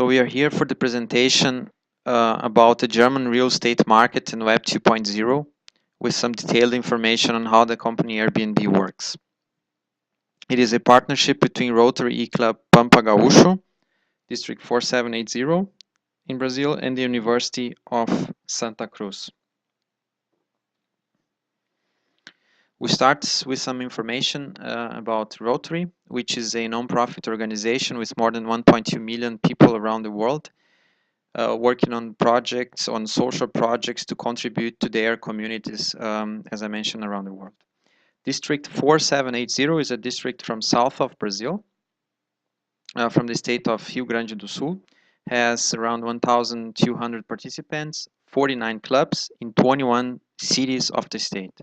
So we are here for the presentation about the German real estate market and Web 2.0 with some detailed information on how the company Airbnb works. It is a partnership between Rotary E-Club Pampa Gaúcho, District 4780 in Brazil, and the University of Santa Cruz. We start with some information about Rotary, which is a non-profit organization with more than 1.2 million people around the world, working on projects, on social projects to contribute to their communities, as I mentioned, around the world. District 4780 is a district from south of Brazil, from the state of Rio Grande do Sul, has around 1,200 participants, 49 clubs in 21 cities of the state.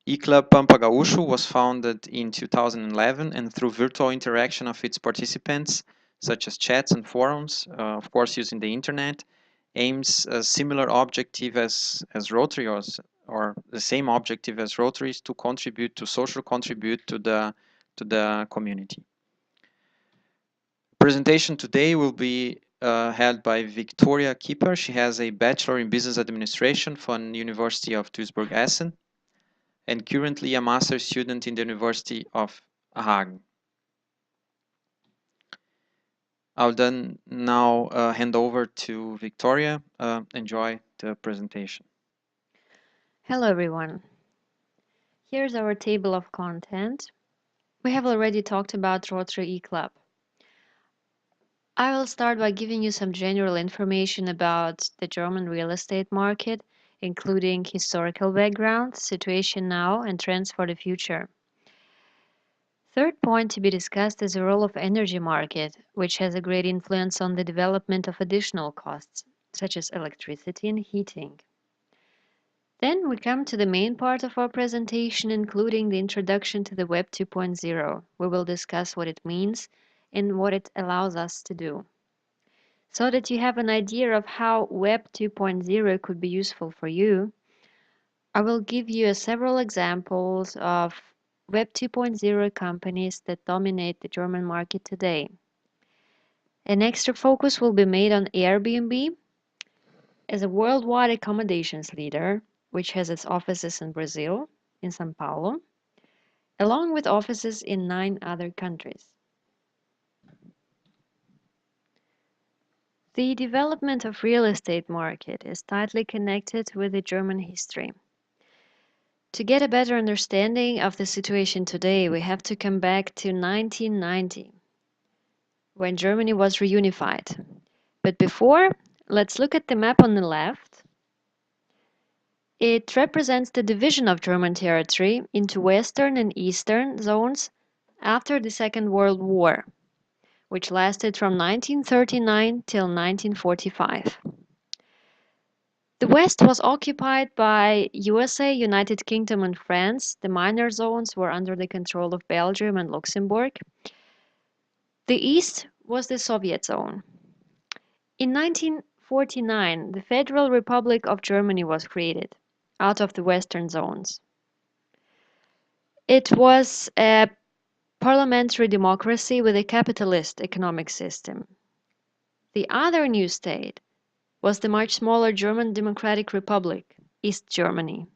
E-Club Pampa Gaúcho was founded in 2011 and through virtual interaction of its participants, such as chats and forums, of course using the internet, aims a similar objective as Rotary or the same objective as Rotary is to contribute to the community. Presentation today will be held by Victoria Kipper. She has a Bachelor in Business Administration from the University of Duisburg-Essen and currently a master's student in the University of Hagen. I'll then now hand over to Victoria. Enjoy the presentation. Hello everyone. Here's our table of content. We have already talked about Rotary E-Club. I will start by giving you some general information about the German real estate market, including historical background, situation now, and trends for the future. Third point to be discussed is the role of energy market, which has a great influence on the development of additional costs, such as electricity and heating. Then we come to the main part of our presentation, including the introduction to the Web 2.0. We will discuss what it means and what it allows us to do. So that you have an idea of how Web 2.0 could be useful for you, I will give you several examples of Web 2.0 companies that dominate the German market today. An extra focus will be made on Airbnb as a worldwide accommodations leader, which has its offices in Brazil, in São Paulo, along with offices in 9 other countries. The development of real estate market is tightly connected with the German history. To get a better understanding of the situation today, we have to come back to 1990, when Germany was reunified. But before, let's look at the map on the left. It represents the division of German territory into Western and Eastern zones after the Second World War, which lasted from 1939 till 1945. The West was occupied by USA, United Kingdom and France. The minor zones were under the control of Belgium and Luxembourg. The East was the Soviet zone. In 1949, the Federal Republic of Germany was created out of the Western zones. It was a parliamentary democracy with a capitalist economic system. The other new state was the much smaller German Democratic Republic, East Germany,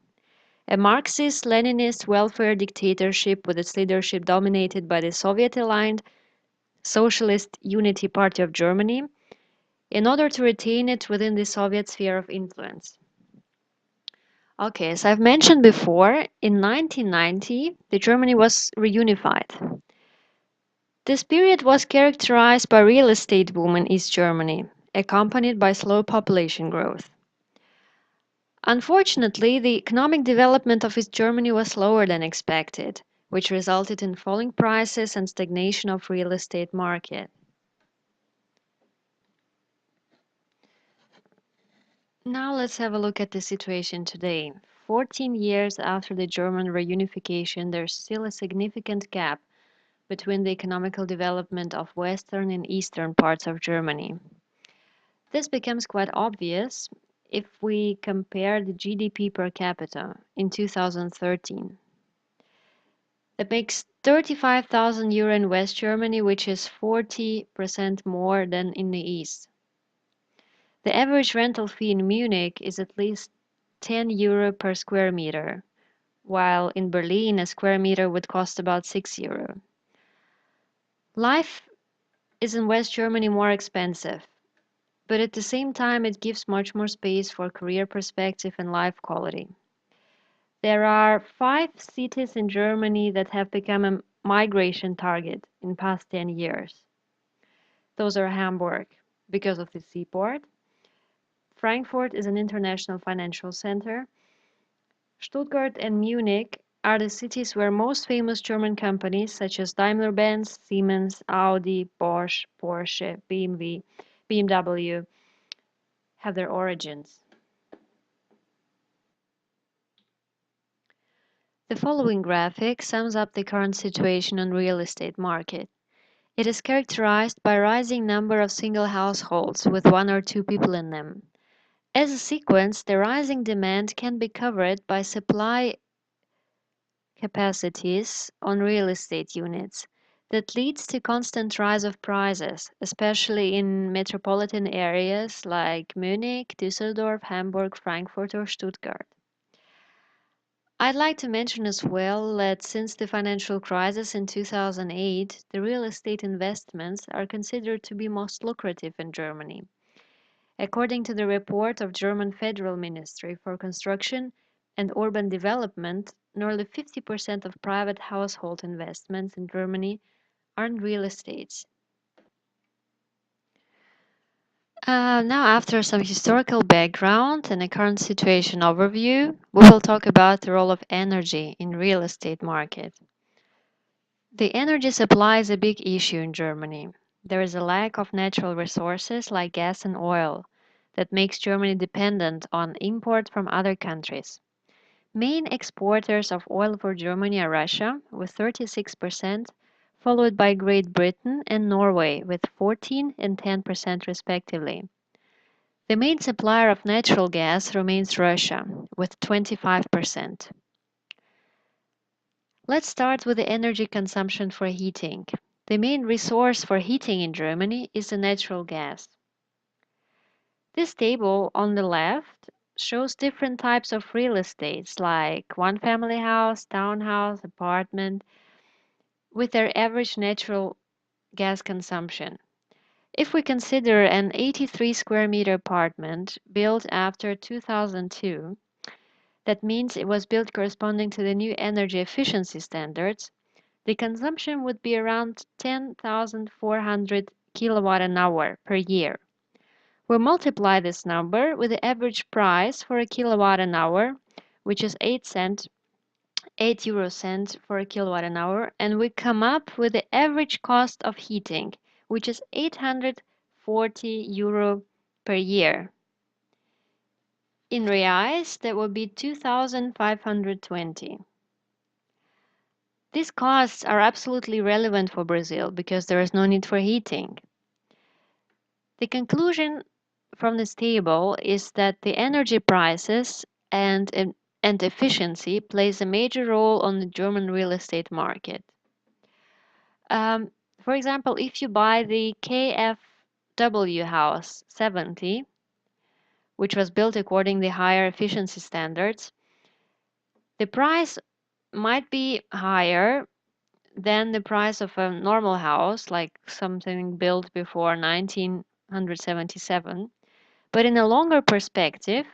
a Marxist-Leninist welfare dictatorship with its leadership dominated by the Soviet-aligned Socialist Unity Party of Germany in order to retain it within the Soviet sphere of influence. Okay, as I've mentioned before, in 1990, Germany was reunified. This period was characterized by real estate boom in East Germany, accompanied by slow population growth. Unfortunately, the economic development of East Germany was slower than expected, which resulted in falling prices and stagnation of real estate market. Now let's have a look at the situation today. 14 years after the German reunification, there's still a significant gap between the economical development of western and eastern parts of Germany. This becomes quite obvious if we compare the GDP per capita in 2013. That makes 35,000 euro in West Germany, which is 40% more than in the East. The average rental fee in Munich is at least 10 euro per square meter, while in Berlin a square meter would cost about 6 euro. Life is in West Germany more expensive, but at the same time it gives much more space for career perspective and life quality. There are 5 cities in Germany that have become a migration target in past 10 years. Those are Hamburg, because of the seaport. Frankfurt is an international financial center. Stuttgart and Munich are the cities where most famous German companies such as Daimler-Benz, Siemens, Audi, Bosch, Porsche, BMW have their origins. The following graphic sums up the current situation on real estate market. It is characterized by a rising number of single households with 1 or 2 people in them. As a sequence, the rising demand can be covered by supply capacities on real estate units. That leads to constant rise of prices, especially in metropolitan areas like Munich, Düsseldorf, Hamburg, Frankfurt, or Stuttgart. I'd like to mention as well that since the financial crisis in 2008, the real estate investments are considered to be most lucrative in Germany. According to the report of German Federal Ministry for Construction and Urban Development, nearly 50% of private household investments in Germany are in real estate. Now, after some historical background and a current situation overview, we will talk about the role of energy in real estate market. The energy supply is a big issue in Germany. There is a lack of natural resources like gas and oil that makes Germany dependent on import from other countries. Main exporters of oil for Germany are Russia with 36%, followed by Great Britain and Norway with 14 and 10% respectively. The main supplier of natural gas remains Russia with 25%. Let's start with the energy consumption for heating. The main resource for heating in Germany is the natural gas. This table on the left shows different types of real estates like one family house, townhouse, apartment with their average natural gas consumption. If we consider an 83 square meter apartment built after 2002, that means it was built corresponding to the new energy efficiency standards, the consumption would be around 10,400 kilowatt an hour per year. We multiply this number with the average price for a kilowatt an hour, which is 8 euro cents for a kilowatt an hour, and we come up with the average cost of heating, which is 840 euro per year. In reais, that would be 2,520. These costs are absolutely relevant for Brazil because there is no need for heating. The conclusion from this table is that the energy prices and efficiency plays a major role on the German real estate market. For example, if you buy the KfW House 70, which was built according to higher efficiency standards, the price might be higher than the price of a normal house, like something built before 1977. But in a longer perspective,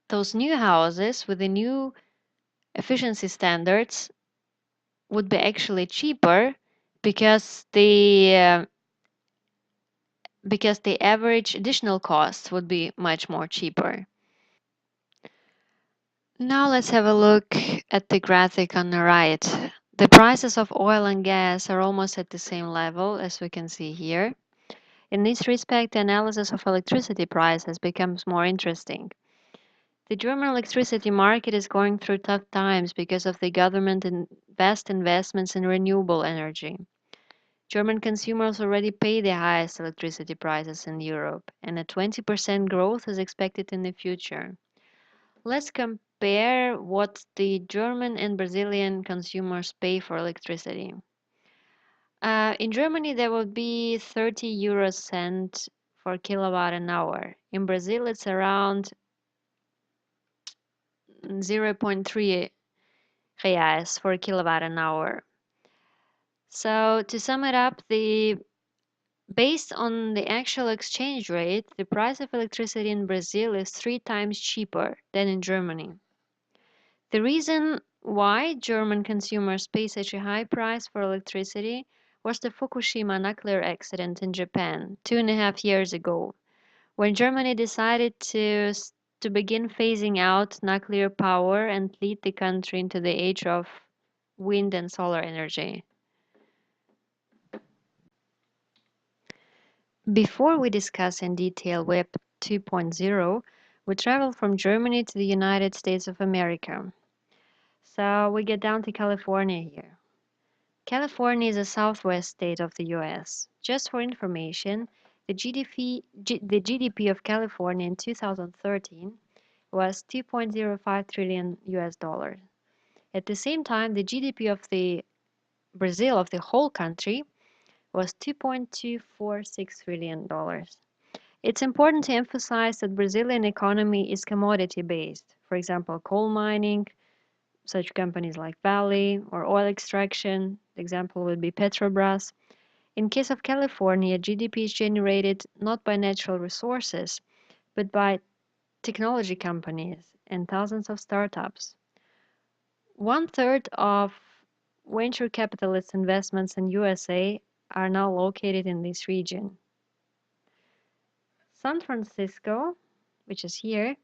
those new houses with the new efficiency standards would be actually cheaper because the average additional cost would be much more cheaper. Now let's have a look at the graphic on the right. The prices of oil and gas are almost at the same level as we can see here. In this respect, the analysis of electricity prices becomes more interesting. The German electricity market is going through tough times because of the government and vast investments in renewable energy. German consumers already pay the highest electricity prices in Europe, and a 20% growth is expected in the future. Let's compare what the German and Brazilian consumers pay for electricity. In Germany, there would be 30 euro cent for kilowatt an hour. In Brazil, it's around 0.3 reais for kilowatt an hour. So to sum it up, based on the actual exchange rate, the price of electricity in Brazil is 3 times cheaper than in Germany. The reason why German consumers pay such a high price for electricity was the Fukushima nuclear accident in Japan 2.5 years ago, when Germany decided to begin phasing out nuclear power and lead the country into the age of wind and solar energy. Before we discuss in detail Web 2.0, we travel from Germany to the United States of America. So we get down to California here. California is a southwest state of the US. Just for information, the GDP of California in 2013 was 2.05 trillion US dollars. At the same time, the GDP of the Brazil, of the whole country, was 2.246 trillion dollars. It's important to emphasize that Brazilian economy is commodity based. For example, coal mining, such companies like Vale, or oil extraction. The example would be Petrobras. In case of California, GDP is generated not by natural resources, but by technology companies and thousands of startups. 1/3 of venture capitalist investments in USA are now located in this region. San Francisco, which is here,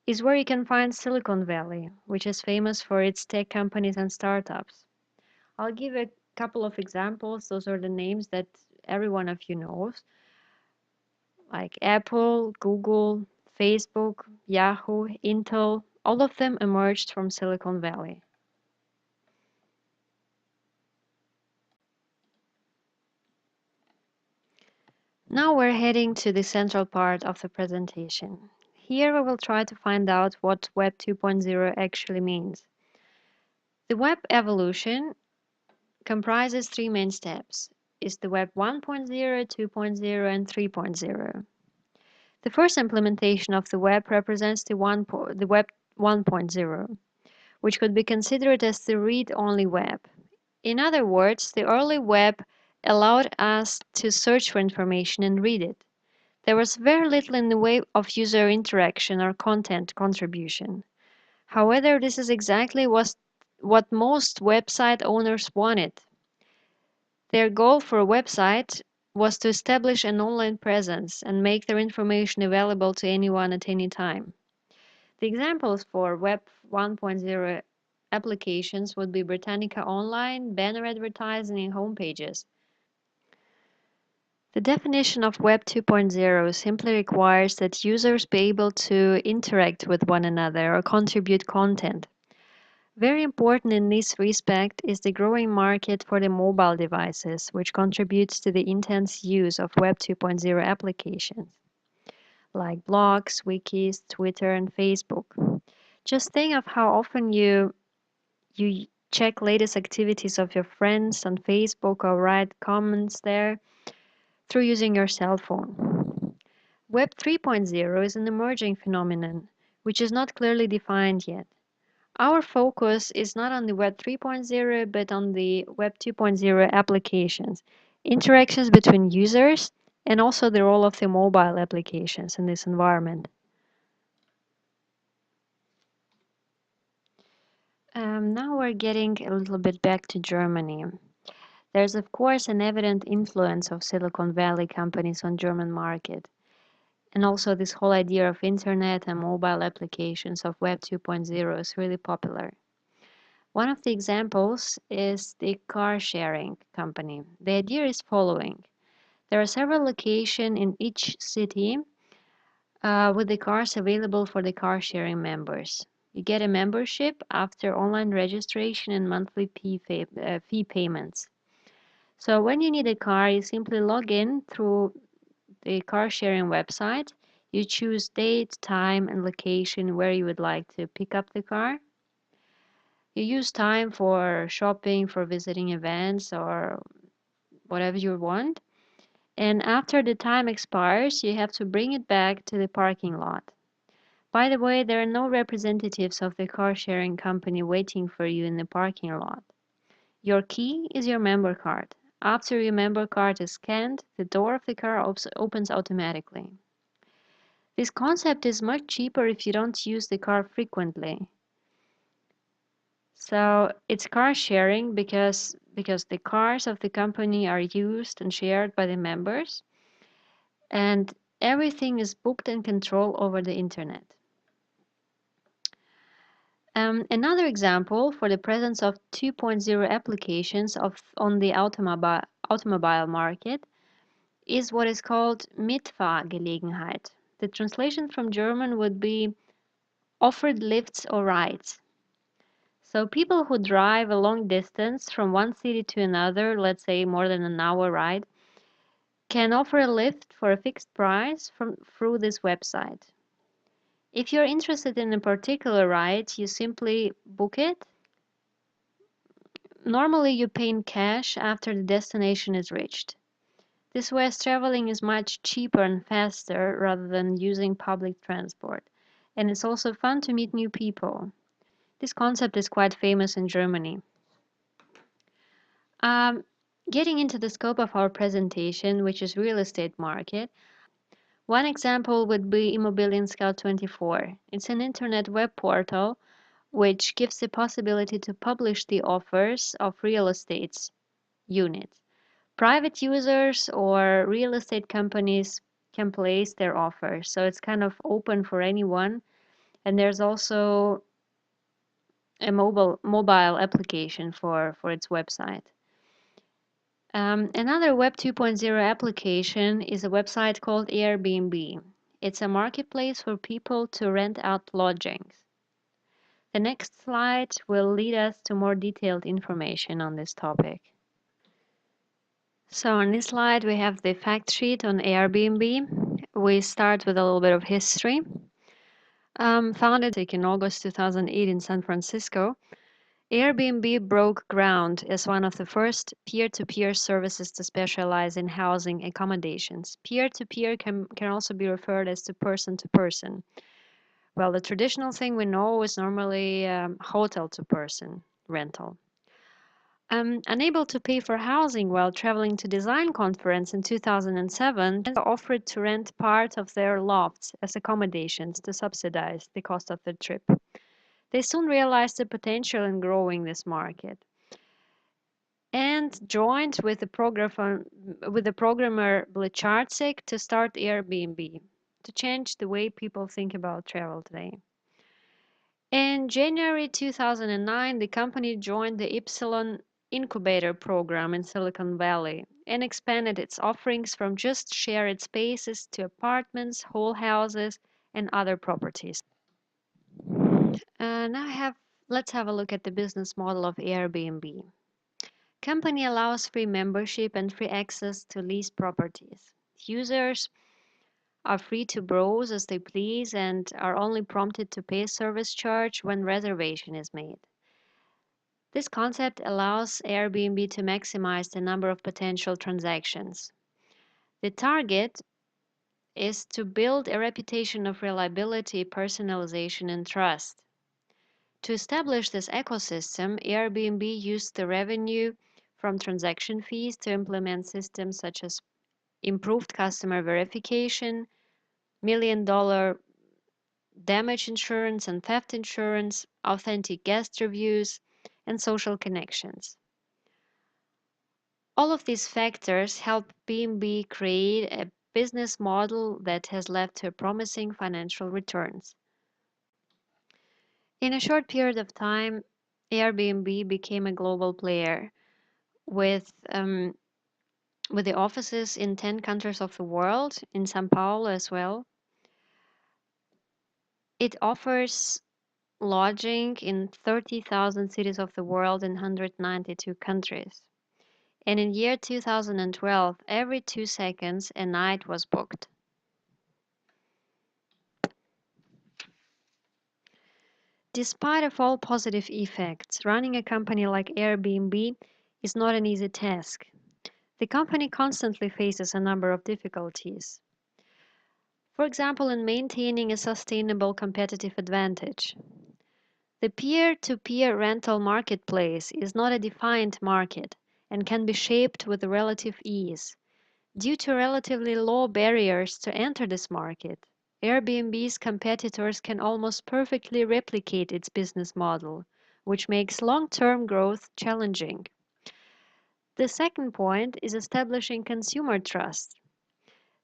is where you can find Silicon Valley, which is famous for its tech companies and startups. I'll give a couple of examples. Those are the names that every one of you knows, like Apple, Google, Facebook, Yahoo, Intel. All of them emerged from Silicon Valley. Now we're heading to the central part of the presentation. Here we will try to find out what Web 2.0 actually means. The web evolution comprises 3 main steps. It's the Web 1.0, 2.0, and 3.0. The first implementation of the web represents the Web 1.0, which could be considered as the read-only web. In other words, the early web allowed us to search for information and read it. There was very little in the way of user interaction or content contribution. However, this is exactly what most website owners wanted. Their goal for a website was to establish an online presence and make their information available to anyone at any time. The examples for Web 1.0 applications would be Britannica Online, banner advertising, and homepages. The definition of Web 2.0 simply requires that users be able to interact with one another or contribute content. Very important in this respect is the growing market for the mobile devices, which contributes to the intense use of Web 2.0 applications, like blogs, wikis, Twitter, and Facebook. Just think of how often you check latest activities of your friends on Facebook or write comments there through using your cell phone. Web 3.0 is an emerging phenomenon, which is not clearly defined yet. Our focus is not on the Web 3.0, but on the Web 2.0 applications, interactions between users, and also the role of the mobile applications in this environment. Now we're getting a little bit back to Germany. There's of course an evident influence of Silicon Valley companies on German market. And also this whole idea of internet and mobile applications of Web 2.0 is really popular. One of the examples is the car sharing company. The idea is following. There are several locations in each city with the cars available for the car sharing members. You get a membership after online registration and monthly fee payments. So when you need a car, you simply log in through the car sharing website. You choose date, time, and location where you would like to pick up the car. You use time for shopping, for visiting events, or whatever you want. And after the time expires, you have to bring it back to the parking lot. By the way, there are no representatives of the car sharing company waiting for you in the parking lot. Your key is your member card. After your member card is scanned, the door of the car opens automatically. This concept is much cheaper if you don't use the car frequently. So it's car sharing because the cars of the company are used and shared by the members, and everything is booked and controlled over the internet. Another example for the presence of 2.0 applications on the automobile market is what is called Mitfahrgelegenheit. The translation from German would be offered lifts or rides. So people who drive a long distance from one city to another, let's say more than an hour ride, can offer a lift for a fixed price through this website. If you're interested in a particular ride, you simply book it. Normally, you pay in cash after the destination is reached. This way, traveling is much cheaper and faster rather than using public transport. And it's also fun to meet new people. This concept is quite famous in Germany. Um, Getting into the scope of our presentation, which is real estate market, one example would be Immobilien Scout 24. It's an internet web portal which gives the possibility to publish the offers of real estate units. Private users or real estate companies can place their offers, so it's kind of open for anyone. And there's also a mobile application for its website. Another Web 2.0 application is a website called Airbnb. It's a marketplace for people to rent out lodgings. The next slide will lead us to more detailed information on this topic. So on this slide, we have the fact sheet on Airbnb. We start with a little bit of history. Founded in August 2008 in San Francisco, Airbnb broke ground as one of the first peer-to-peer services to specialize in housing accommodations. Peer-to-peer can also be referred as to person-to-person. Well, the traditional thing we know is normally hotel-to-person rental. Unable to pay for housing while traveling to design conference in 2007, offered to rent part of their lofts as accommodations to subsidize the cost of the trip. They soon realized the potential in growing this market and joined with the programmer Blecharczyk to start Airbnb to change the way people think about travel today. In January 2009, the company joined the Epsilon Incubator program in Silicon Valley and expanded its offerings from just shared spaces to apartments, whole houses, and other properties. Let's have a look at the business model of Airbnb. Company allows free membership and free access to leased properties. Users are free to browse as they please and are only prompted to pay a service charge when reservation is made. This concept allows Airbnb to maximize the number of potential transactions. The target is to build a reputation of reliability, personalization, and trust. To establish this ecosystem, Airbnb used the revenue from transaction fees to implement systems such as improved customer verification, $1 million damage insurance and theft insurance, authentic guest reviews, and social connections. All of these factors help B&B create a business model that has led to promising financial returns. In a short period of time, Airbnb became a global player with the offices in 10 countries of the world, in São Paulo as well. It offers lodging in 30,000 cities of the world in 192 countries. And in year 2012, every 2 seconds a night was booked. Despite of all positive effects, running a company like Airbnb is not an easy task. The company constantly faces a number of difficulties. For example, in maintaining a sustainable competitive advantage. The peer-to-peer rental marketplace is not a defined market and can be shaped with relative ease. Due to relatively low barriers to enter this market, Airbnb's competitors can almost perfectly replicate its business model, which makes long-term growth challenging. The second point is establishing consumer trust.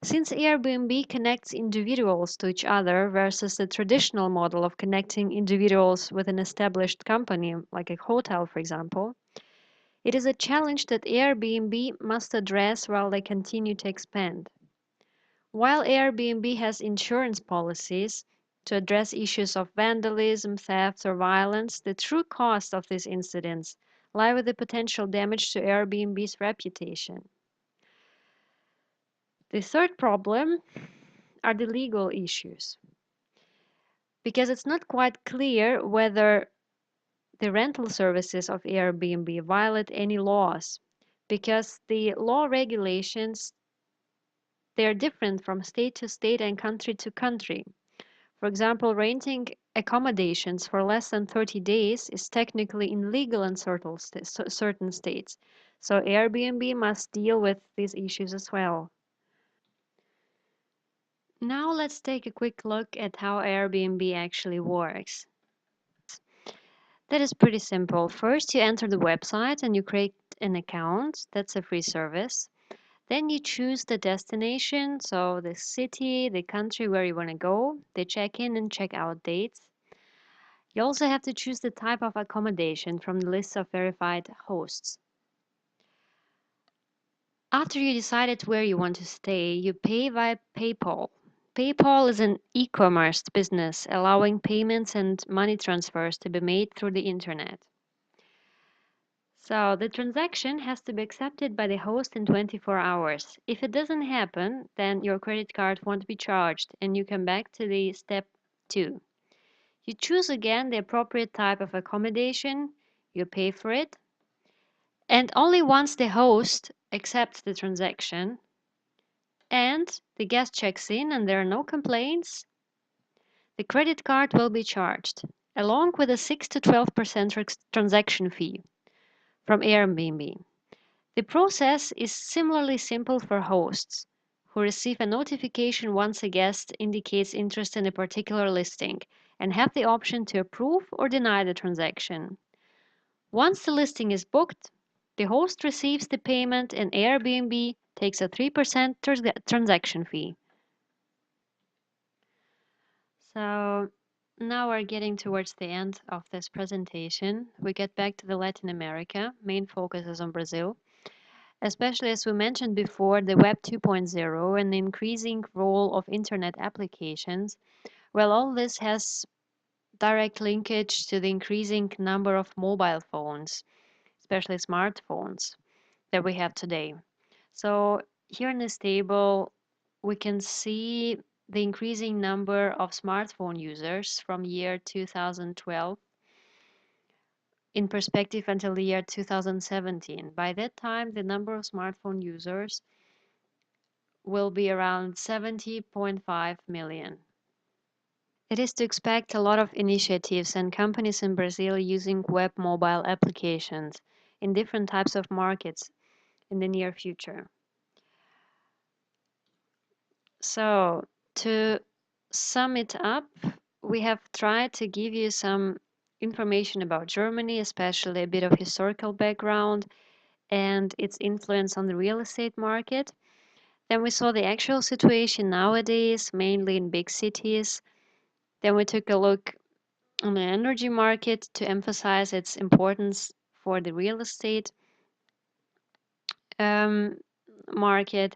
Since Airbnb connects individuals to each other versus the traditional model of connecting individuals with an established company, like a hotel, for example, it is a challenge that Airbnb must address while they continue to expand. While Airbnb has insurance policies to address issues of vandalism, theft, or violence, the true cost of these incidents lie with the potential damage to Airbnb's reputation. The third problem are the legal issues, because it's not quite clear whether the rental services of Airbnb violate any laws, because the law regulations, they are different from state to state and country to country. For example, renting accommodations for less than 30 days is technically illegal in certain states, so Airbnb must deal with these issues as well. Now let's take a quick look at how Airbnb actually works. That is pretty simple. First, you enter the website and you create an account. That's a free service. Then you choose the destination, so the city, the country where you want to go, the check-in and check-out dates. You also have to choose the type of accommodation from the list of verified hosts. After you decided where you want to stay, you pay via PayPal. PayPal is an e-commerce business allowing payments and money transfers to be made through the internet. So the transaction has to be accepted by the host in 24 hours. If it doesn't happen, then your credit card won't be charged and you come back to the step 2. You choose again the appropriate type of accommodation, you pay for it, and only once the host accepts the transaction and the guest checks in and there are no complaints, the credit card will be charged, along with a 6 to 12% transaction fee from Airbnb. The process is similarly simple for hosts, who receive a notification once a guest indicates interest in a particular listing and have the option to approve or deny the transaction. Once the listing is booked, the host receives the payment and Airbnb takes a 3% transaction fee. So now we're getting towards the end of this presentation. We get back to the Latin America. Main focus is on Brazil. Especially as we mentioned before, the Web 2.0 and the increasing role of internet applications. Well, all this has direct linkage to the increasing number of mobile phones, especially smartphones that we have today. So here in this table, we can see the increasing number of smartphone users from year 2012 in perspective until the year 2017. By that time, the number of smartphone users will be around 70.5 million. It is to expect a lot of initiatives and companies in Brazil using web mobile applications in different types of markets in the near future. So, to sum it up, we have tried to give you some information about Germany, especially a bit of historical background and its influence on the real estate market. Then we saw the actual situation nowadays, mainly in big cities. Then we took a look on the energy market to emphasize its importance for the real estate market.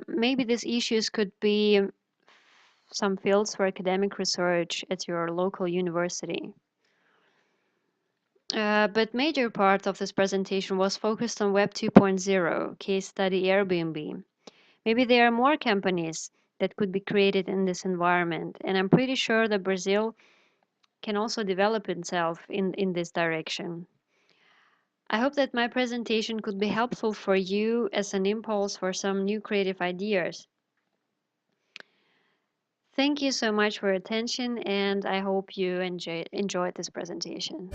Maybe these issues could be some fields for academic research at your local university. But major part of this presentation was focused on Web 2.0, case study Airbnb. Maybe there are more companies that could be created in this environment, and I'm pretty sure that Brazil can also develop itself in this direction. I hope that my presentation could be helpful for you as an impulse for some new creative ideas. Thank you so much for your attention, and I hope you enjoyed this presentation.